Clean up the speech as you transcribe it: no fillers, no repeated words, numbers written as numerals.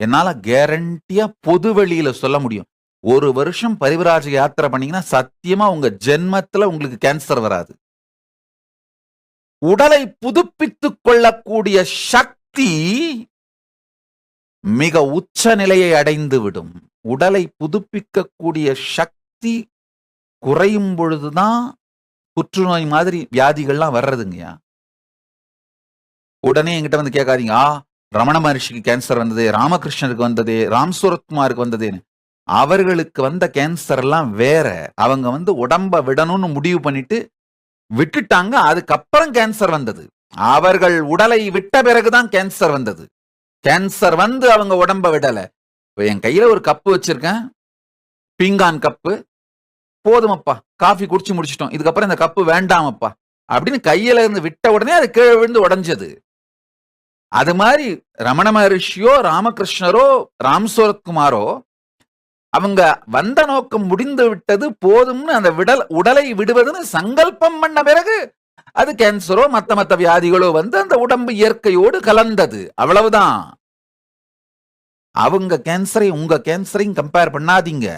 என்னால கேரண்டியா பொது வெளியில சொல்ல முடியும். 1 வருஷம் பரிவிராஜ யாத்திரை பண்ணீங்கன்னா, சத்தியமா உங்க ஜென்மத்துல உங்களுக்கு கேன்சர் வராது. உடலை புதுப்பித்துக் கொள்ளக்கூடிய சக்தி மிக உச்ச நிலையை அடைந்து விடும். உடலை புதுப்பிக்கக்கூடிய சக்தி குறையும் பொழுதுதான் புற்றுநோய் மாதிரி வியாதிகள்லாம் வர்றதுங்கய்யா. உடனே என்கிட்ட வந்து கேட்காதீங்க, ரமண மகரிஷிக்கு கேன்சர் வந்தது, ராமகிருஷ்ணருக்கு வந்தது, ராம் சூரத்குமாருக்கு வந்ததுன்னு. அவர்களுக்கு வந்த கேன்சர் எல்லாம் வேற. அவங்க வந்து உடம்ப விடணும்னு முடிவு பண்ணிட்டு விட்டுட்டாங்க. அதுக்கப்புறம் கேன்சர் வந்தது. அவர்கள் உடலை விட்ட பிறகுதான் கேன்சர் வந்தது. கேன்சர் வந்து அவங்க உடம்ப விடல. இப்ப என் கையில ஒரு கப்பு வச்சிருக்கேன், பீங்கான் கப்பு. போதுமப்பா, காஃபி குடிச்சு முடிச்சிட்டோம், இதுக்கப்புறம் இந்த கப்பு வேண்டாமப்பா அப்படின்னு கையில இருந்து விட்ட உடனே அது கீழே விழுந்து உடைஞ்சது. அது மாதிரி ரமண மகரிஷியோ, ராமகிருஷ்ணரோ, ராம் சூரத்குமாரோ அவங்க வந்த நோக்கம் முடிந்து விட்டது, போதும்னு அந்த உடலை விடுவதுன்னு சங்கல்பம் பண்ண பிறகு அது கேன்சரோ மத்த வியாதிகளோ வந்து அந்த உடம்பு இயற்கையோடு கலந்தது. அவ்வளவுதான். அவங்க கேன்சரை உங்க கேன்சரையும் கம்பேர் பண்ணாதீங்க.